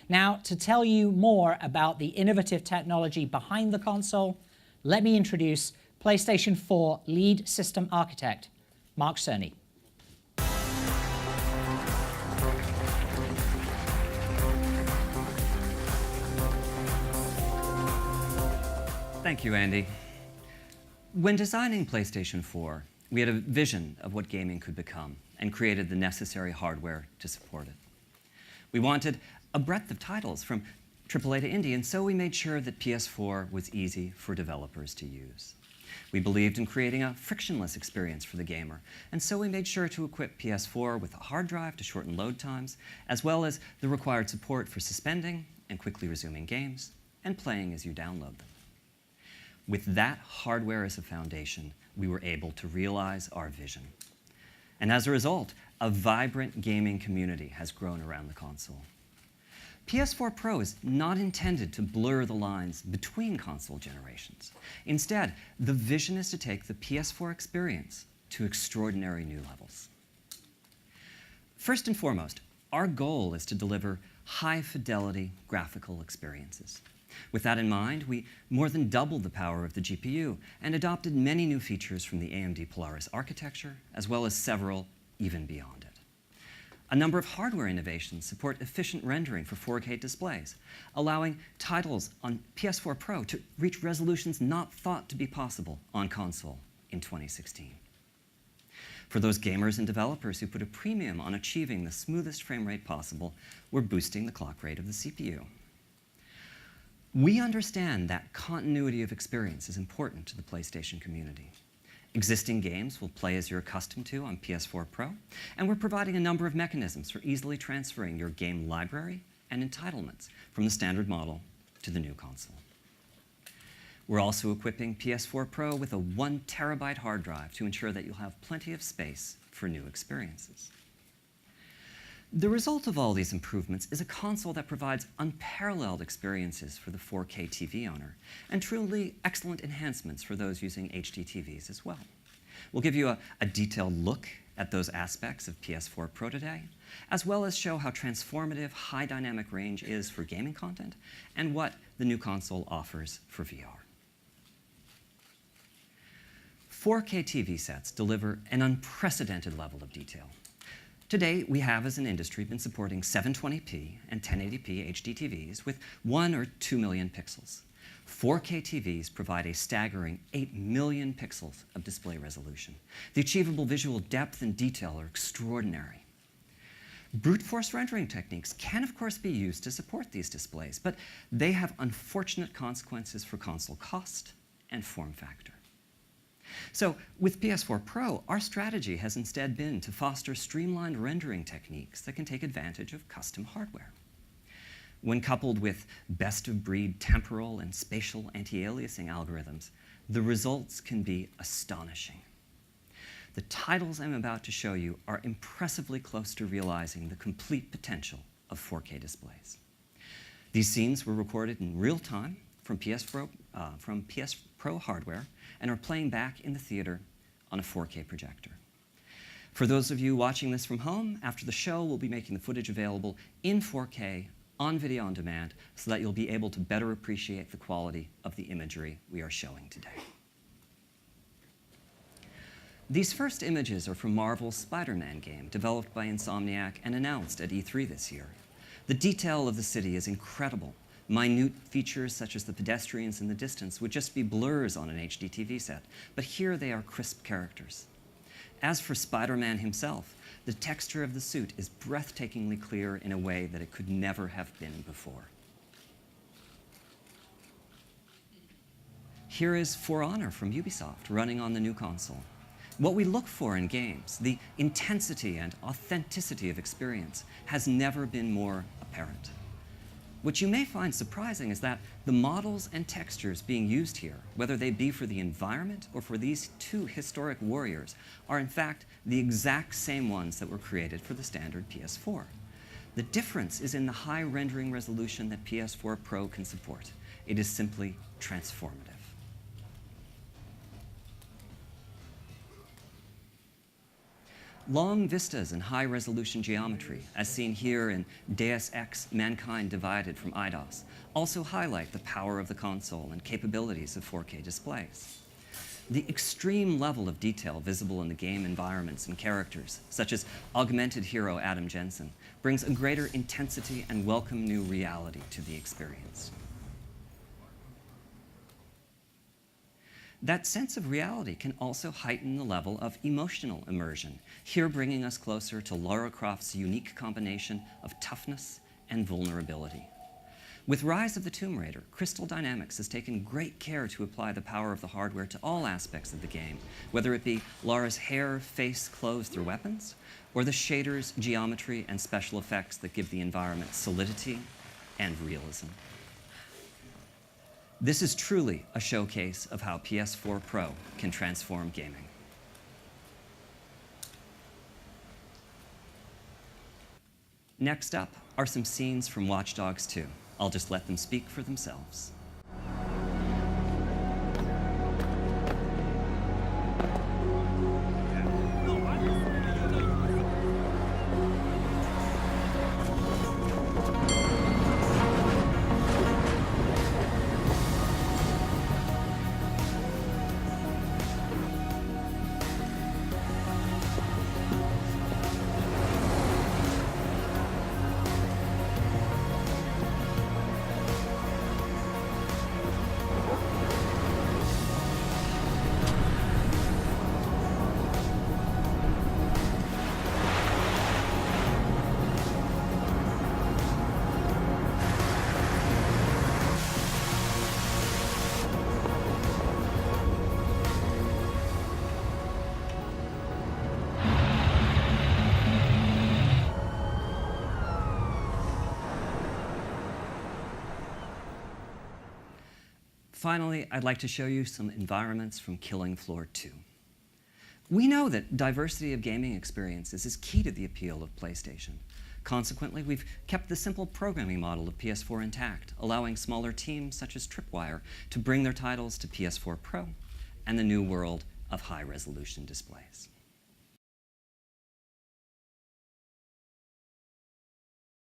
Now, to tell you more about the innovative technology behind the console, let me introduce PlayStation 4 lead system architect, Mark Cerny. Thank you, Andy. When designing PlayStation 4, we had a vision of what gaming could become and created the necessary hardware to support it. We wanted a breadth of titles from AAA to indie, and so we made sure that PS4 was easy for developers to use. We believed in creating a frictionless experience for the gamer, and so we made sure to equip PS4 with a hard drive to shorten load times, as well as the required support for suspending and quickly resuming games, and playing as you download them. With that hardware as a foundation, we were able to realize our vision. And as a result, a vibrant gaming community has grown around the console. PS4 Pro is not intended to blur the lines between console generations. Instead, the vision is to take the PS4 experience to extraordinary new levels. First and foremost, our goal is to deliver high-fidelity graphical experiences. With that in mind, we more than doubled the power of the GPU and adopted many new features from the AMD Polaris architecture, as well as several even beyond it. A number of hardware innovations support efficient rendering for 4K displays, allowing titles on PS4 Pro to reach resolutions not thought to be possible on console in 2016. For those gamers and developers who put a premium on achieving the smoothest frame rate possible, we're boosting the clock rate of the CPU. We understand that continuity of experience is important to the PlayStation community. Existing games will play as you're accustomed to on PS4 Pro, and we're providing a number of mechanisms for easily transferring your game library and entitlements from the standard model to the new console. We're also equipping PS4 Pro with a 1 terabyte hard drive to ensure that you'll have plenty of space for new experiences. The result of all these improvements is a console that provides unparalleled experiences for the 4K TV owner and truly excellent enhancements for those using HD TVs as well. We'll give you a detailed look at those aspects of PS4 Pro today, as well as show how transformative high dynamic range is for gaming content and what the new console offers for VR. 4K TV sets deliver an unprecedented level of detail. Today, we have as an industry been supporting 720p and 1080p HD TVs with 1 or 2 million pixels. 4K TVs provide a staggering 8 million pixels of display resolution. The achievable visual depth and detail are extraordinary. Brute force rendering techniques can, of course, be used to support these displays, but they have unfortunate consequences for console cost and form factor. So with PS4 Pro, our strategy has instead been to foster streamlined rendering techniques that can take advantage of custom hardware. When coupled with best-of-breed temporal and spatial anti-aliasing algorithms, the results can be astonishing. The titles I'm about to show you are impressively close to realizing the complete potential of 4K displays. These scenes were recorded in real time from PS Pro hardware and are playing back in the theater on a 4K projector. For those of you watching this from home, after the show, we'll be making the footage available in 4K on video on demand so that you'll be able to better appreciate the quality of the imagery we are showing today. These first images are from Marvel's Spider-Man game, developed by Insomniac and announced at E3 this year. The detail of the city is incredible. Minute features such as the pedestrians in the distance would just be blurs on an HD TV set, but here they are crisp characters. As for Spider-Man himself, the texture of the suit is breathtakingly clear in a way that it could never have been before. Here is For Honor from Ubisoft running on the new console. What we look for in games, the intensity and authenticity of experience, has never been more apparent. What you may find surprising is that the models and textures being used here, whether they be for the environment or for these two historic warriors, are in fact the exact same ones that were created for the standard PS4. The difference is in the high rendering resolution that PS4 Pro can support. It is simply transformative. Long vistas and high-resolution geometry, as seen here in Deus Ex: Mankind Divided from Eidos, also highlight the power of the console and capabilities of 4K displays. The extreme level of detail visible in the game environments and characters, such as augmented hero Adam Jensen, brings a greater intensity and welcome new reality to the experience. That sense of reality can also heighten the level of emotional immersion, here bringing us closer to Lara Croft's unique combination of toughness and vulnerability. With Rise of the Tomb Raider, Crystal Dynamics has taken great care to apply the power of the hardware to all aspects of the game, whether it be Lara's hair, face, clothes through weapons, or the shaders, geometry, and special effects that give the environment solidity and realism. This is truly a showcase of how PS4 Pro can transform gaming. Next up are some scenes from Watch Dogs 2. I'll just let them speak for themselves. Finally, I'd like to show you some environments from Killing Floor 2. We know that diversity of gaming experiences is key to the appeal of PlayStation. Consequently, we've kept the simple programming model of PS4 intact, allowing smaller teams such as Tripwire to bring their titles to PS4 Pro and the new world of high-resolution displays.